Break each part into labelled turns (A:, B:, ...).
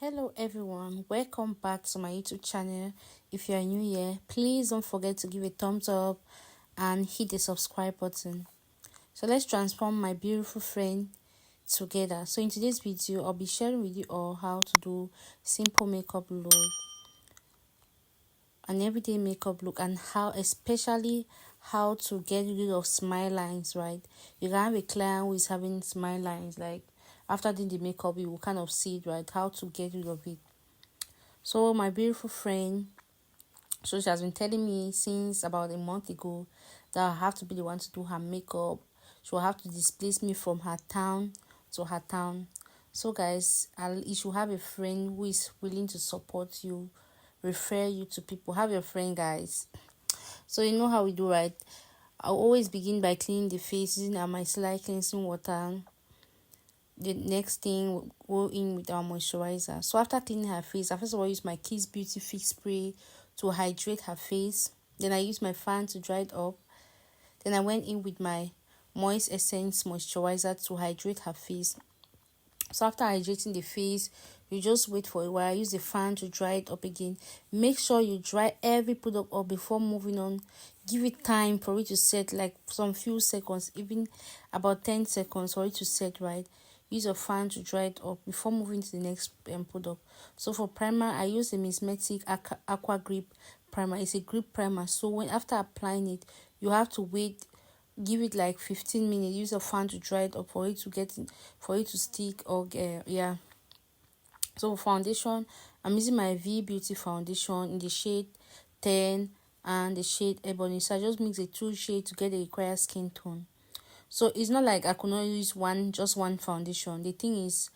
A: Hello everyone, welcome back to my YouTube channel. If you are new here, please don't forget to give a thumbs up and hit the subscribe button. So let's transform my beautiful friend together. So in today's video, I'll be sharing with you all how to do simple makeup look, an everyday makeup look, and how to get rid of smile lines, right? You can have a client who is having smile lines, like after doing the makeup you will kind of see it, right? How to get rid of it. So my beautiful friend, so she has been telling me since about a month ago that I have to be the one to do her makeup. She will have to displace me from her town to her town. So guys, you should have a friend who is willing to support you, refer you to people. Have your friend, guys. So you know how we do, right? I'll always begin by cleaning the face using our micellar cleansing water. The next thing, we'll go in with our moisturizer. So after cleaning her face, I first of all use my Kiss Beauty Fix Spray to hydrate her face. Then I use my fan to dry it up. Then I went in with my Moist Essence moisturizer to hydrate her face. So after hydrating the face, you just wait for a while. Use the fan to dry it up again. Make sure you dry every product up before moving on. Give it time for it to set, like some few seconds, even about 10 seconds for it to set, right? Use a fan to dry it up before moving to the next product. So for primer, I use the Mismetic Aqua Grip primer. It's a grip primer. So when after applying it, you have to wait, give it like 15 minutes. Use a fan to dry it up for it to get in, for it to stick or yeah. So for foundation, I'm using my V Beauty foundation in the shade 10 and the shade Ebony. So I just mix the two shades to get the required skin tone. So it's not like I could not use just one foundation. The thing is,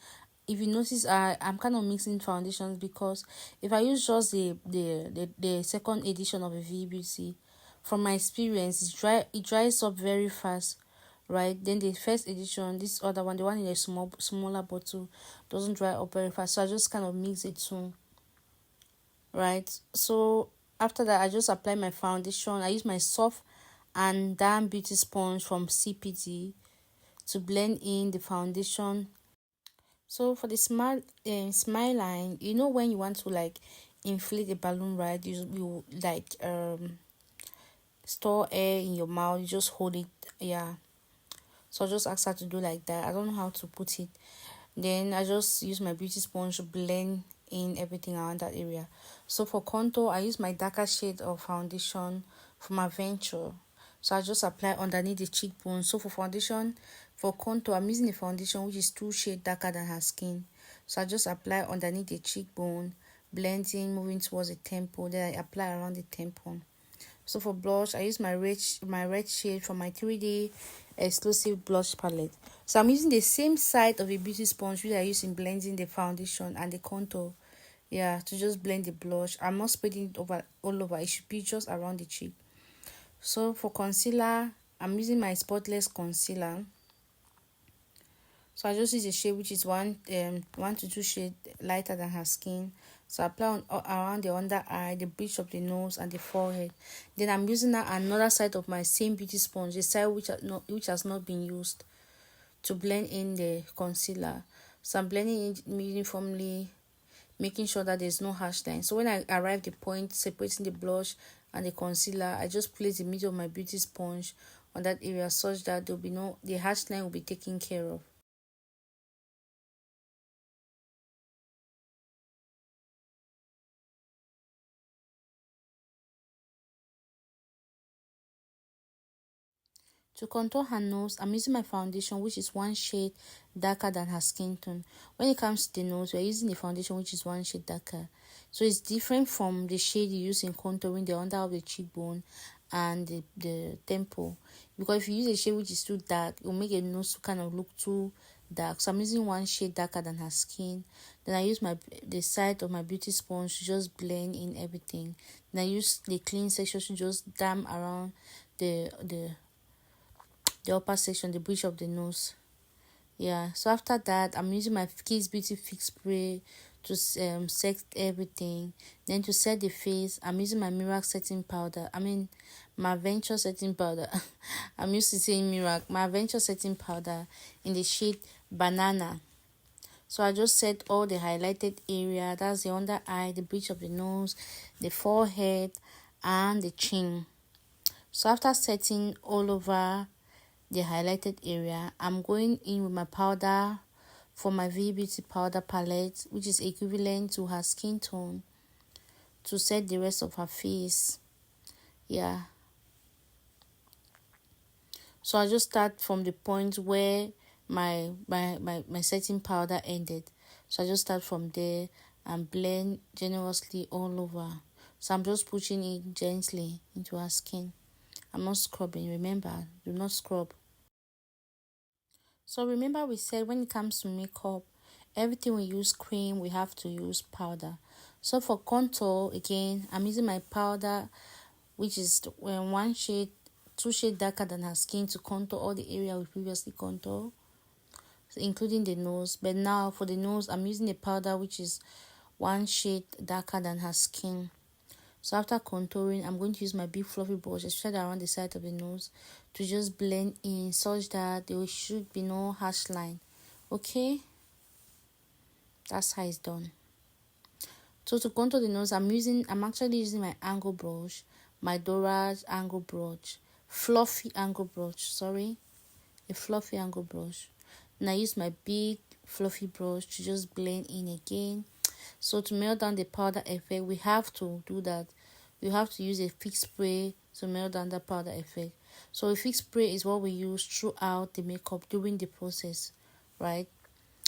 A: if you notice, I'm kind of mixing foundations because if I use just the second edition of a V Beauty, from my experience, it dries up very fast, right? Then the first edition, this other one, the one in a smaller bottle, doesn't dry up very fast. So I just kind of mix it too, right? So after that, I just apply my foundation. I use my soft and damp beauty sponge from CPD to blend in the foundation. So for the smile line, you know when you want to like inflate a balloon, right? You like store air in your mouth, you just hold it, yeah. So I just ask her to do like that. I don't know how to put it. Then I just use my beauty sponge to blend in everything around that area. So for contour, I use my darker shade of foundation from Adventure. So I just apply underneath the cheekbone. So for foundation, for contour, I'm using a foundation which is 2 shades darker than her skin. So I just apply underneath the cheekbone, blending, moving towards the temple. Then I apply around the temple. So for blush, I use my red shade from my 3D exclusive blush palette. So I'm using the same side of a beauty sponge which I use in blending the foundation and the contour. Yeah, to just blend the blush. I'm not spreading it all over. It should be just around the cheek. So for concealer, I'm using my spotless concealer. So I just use a shade which is one to two shade lighter than her skin. So I apply around the under eye, the bridge of the nose, and the forehead. Then I'm using now another side of my same beauty sponge, the side which has not been used, to blend in the concealer. So I'm blending it uniformly, making sure that there's no harsh line. So when I arrive the point separating the blush and the concealer, I just place the middle of my beauty sponge on that area such that the harsh line will be taken care of. To contour her nose, I'm using my foundation which is 1 shade darker than her skin tone. When it comes to the nose, we're using the foundation which is 1 shade darker. So it's different from the shade you use in contouring the under of the cheekbone and the temple. Because if you use a shade which is too dark, it will make your nose kind of look too dark. So I'm using 1 shade darker than her skin. Then I use the side of my beauty sponge to just blend in everything. Then I use the clean section to just dam around the upper section, the bridge of the nose. Yeah, so after that, I'm using my Kiss Beauty Fix Spray to set everything. Then to set the face, I'm using my Miracle setting powder. My Venture setting powder. I'm used to saying Miracle. My Venture setting powder in the shade Banana. So I just set all the highlighted area, that's the under eye, the bridge of the nose, the forehead, and the chin. So after setting all over the highlighted area, I'm going in with my powder for my V Beauty powder palette, which is equivalent to her skin tone, to set the rest of her face. Yeah. So I just start from the point where my setting powder ended. So I just start from there and blend generously all over. So I'm just pushing it gently into her skin. I'm not scrubbing. Remember, do not scrub. So remember we said when it comes to makeup, everything we use cream, we have to use powder. So for contour, again, I'm using my powder, which is one shade, two shade darker than her skin, to contour all the area we previously contoured, including the nose. But now for the nose, I'm using a powder which is one shade darker than her skin. So after contouring, I'm going to use my big fluffy brush, especially around the side of the nose, to just blend in such that there should be no harsh line. Okay, that's how it's done. So to contour the nose, I'm actually using my angle brush, my Dora's angle brush, fluffy angle brush, sorry, a fluffy angle brush. And I use my big fluffy brush to just blend in again. So to melt down the powder effect, we have to do that. We have to use a fixed spray to melt down the powder effect. So a fixed spray is what we use throughout the makeup during the process, right?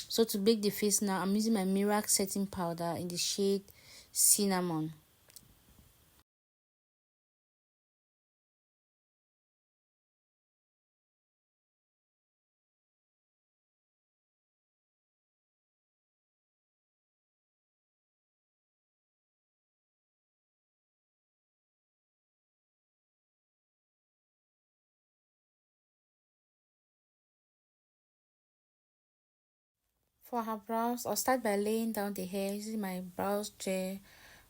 A: So to bake the face now, I'm using my Mirac setting powder in the shade Cinnamon. For her brows, I'll start by laying down the hair using my brows gel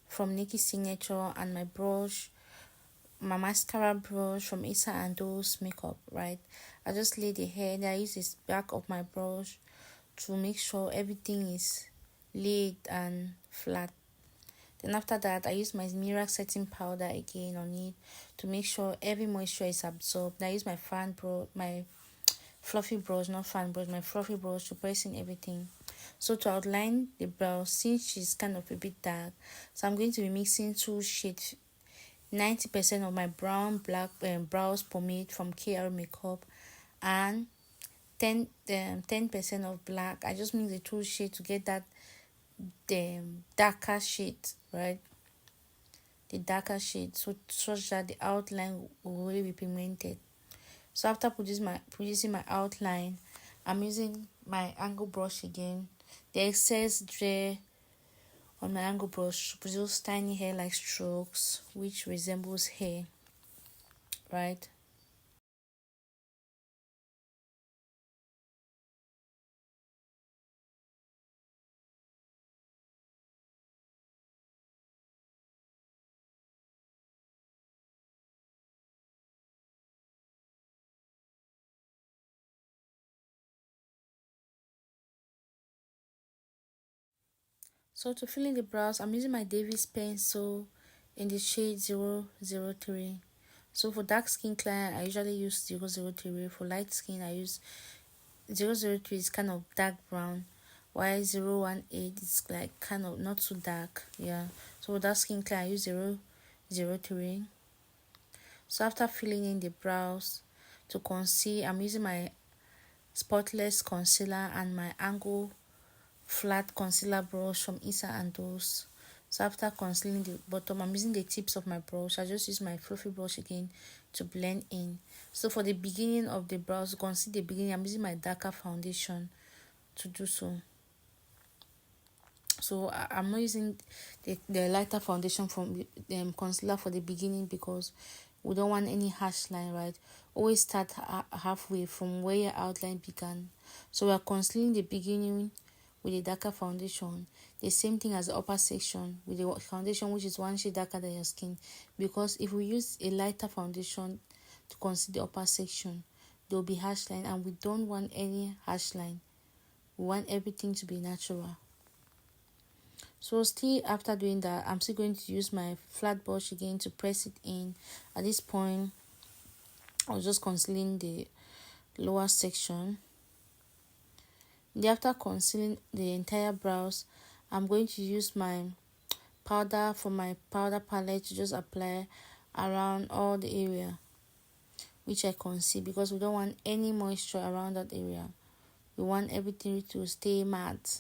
A: from Nikki Signature and my mascara brush from Issa and Those Makeup, right? I just lay the hair, then I use this back of my brush to make sure everything is laid and flat. Then after that, I use my Mirac setting powder again on it to make sure every moisture is absorbed. Then I use my my fluffy brush, not fan brush, my fluffy brush to press in everything. So to outline the brow, since she's kind of a bit dark, so I'm going to be mixing two shades, 90% of my brown black brows pomade from KR Makeup, and 10% of black. I just mix the two shades to get that the darker shade, right? The darker shade, so such that the outline will really be pigmented. So after producing my outline, I'm using my angle brush again. The excess gel on my angle brush to produce tiny hair-like strokes, which resembles hair, right? So to fill in the brows, I'm using my Davis pencil in the shade 003. So for dark skin client, I usually use 003. For light skin, I use 003 is kind of dark brown, while 018 is like kind of not too dark. Yeah. So for dark skin client, I use 003. So after filling in the brows, to conceal, I'm using my spotless concealer and my angle flat concealer brush from Issa and Those. So after concealing the bottom, I'm using the tips of my brush. I just use my fluffy brush again to blend in. So for the beginning of the brows, to conceal the beginning, I'm using my darker foundation to do so. So I'm not using the lighter foundation from concealer for the beginning, because we don't want any harsh line, right? Always start halfway from where your outline began. So we are concealing the beginning with a darker foundation, the same thing as the upper section with the foundation which is one shade darker than your skin, because if we use a lighter foundation to conceal the upper section, there will be harsh line, and we don't want any harsh line. We want everything to be natural. So still after doing that, I'm still going to use my flat brush again to press it in. At this point, I was just concealing the lower section. Then after concealing the entire brows, I'm going to use my powder from my powder palette to just apply around all the area which I conceal, because we don't want any moisture around that area. We want everything to stay matte.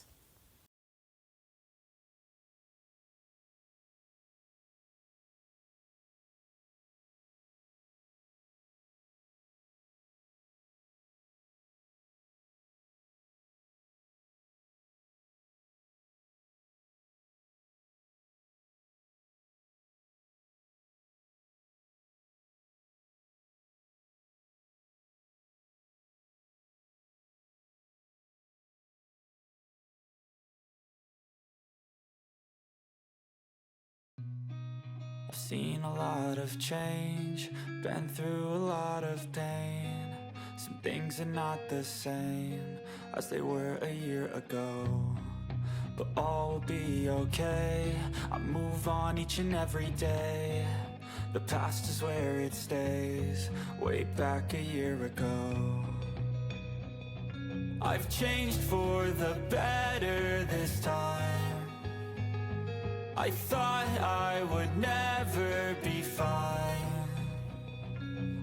B: I've seen a lot of change, been through a lot of pain. Some things are not the same as they were a year ago, but all will be okay. I move on each and every day. The past is where it stays, way back a year ago. I've changed for the better this time. I thought I would never be fine.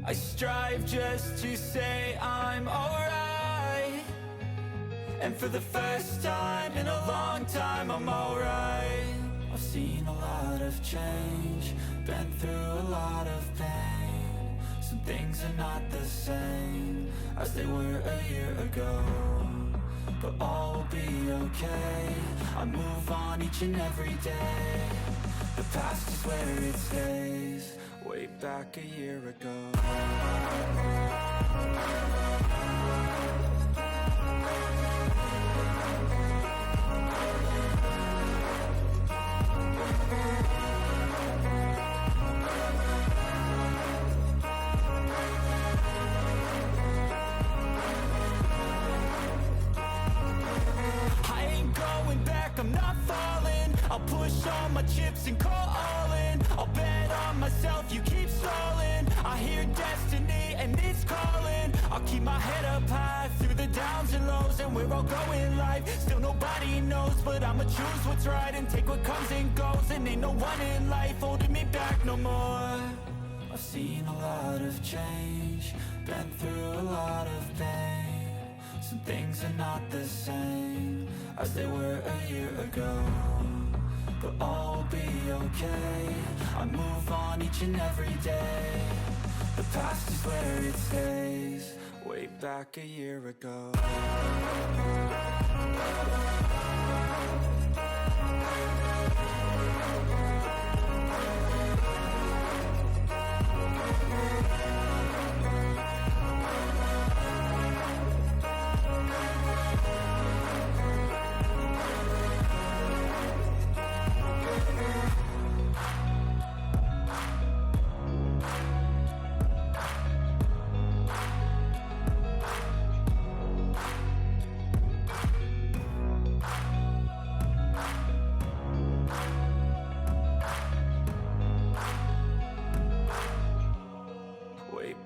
B: I strive just to say I'm alright, and for the first time in a long time I'm alright. I've seen a lot of change, been through a lot of pain. Some things are not the same as they were a year ago, but all will be okay. I move on each and every day. The past is where it stays, way back a year ago. I'm not falling. I'll push all my chips and call all in. I'll bet on myself, you keep stalling. I hear destiny and it's calling. I'll keep my head up high through the downs and lows, and we're all going life. Still nobody knows, but I'ma choose what's right and take what comes and goes. And ain't no one in life holding me back no more. I've seen a lot of change, been through a lot of pain. Some things are not the same as they were a year ago, but all will be okay. I move on each and every day. The past is where it stays, way back a year ago.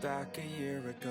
B: Back a year ago.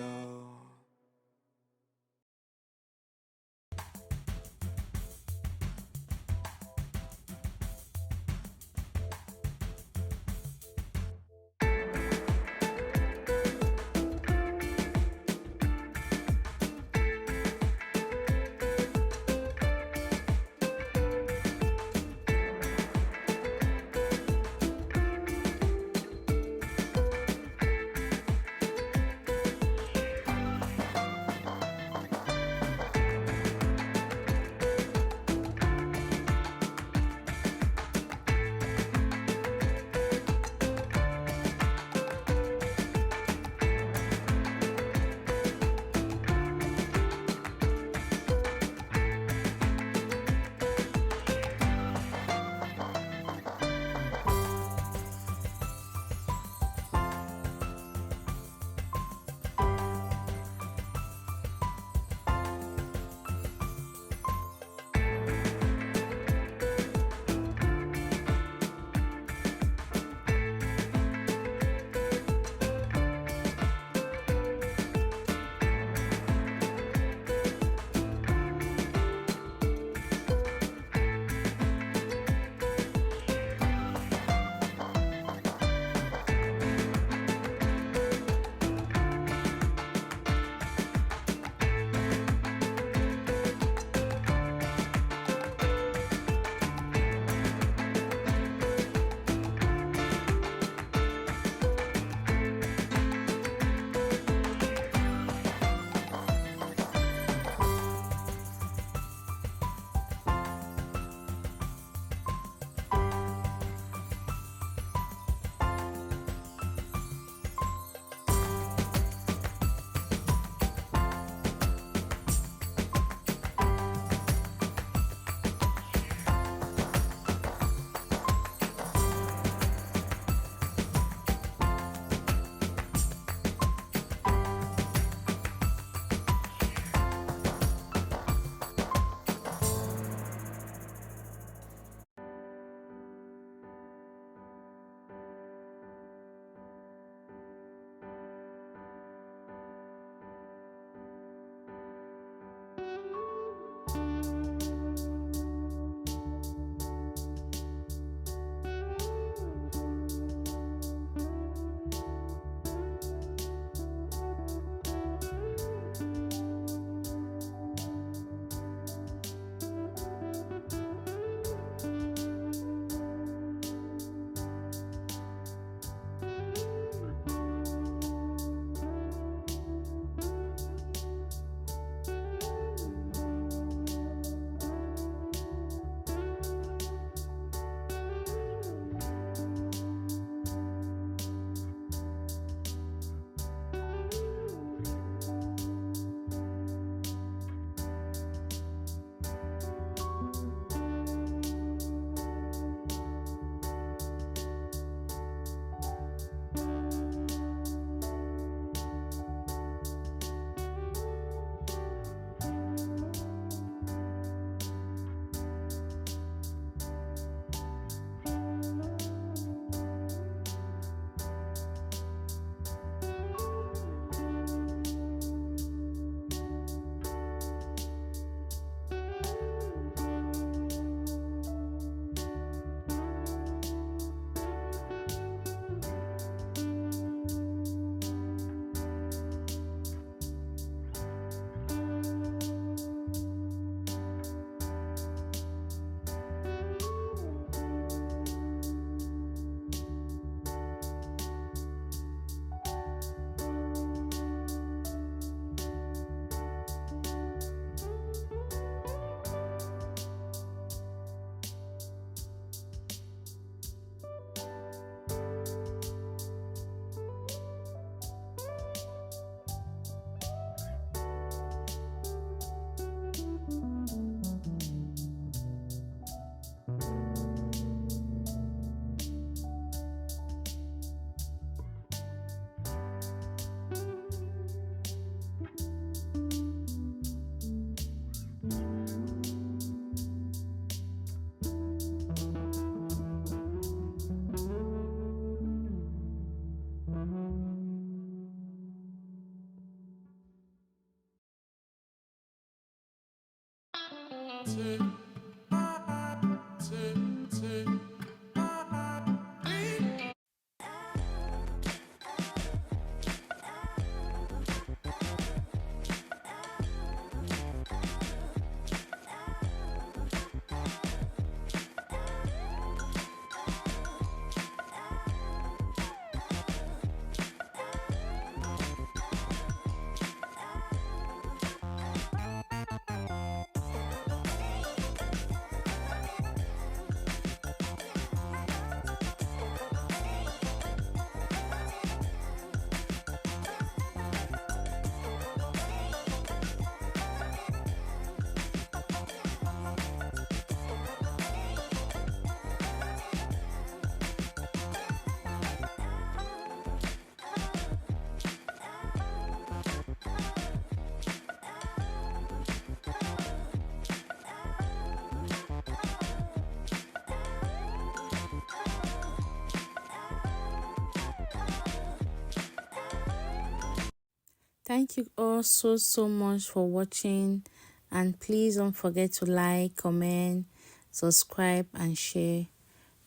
A: Thank you all so much for watching, and please don't forget to like, comment, subscribe and share.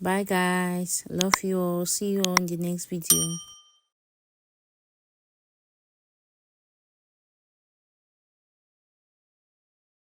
A: Bye guys, love you all, see you on the next video.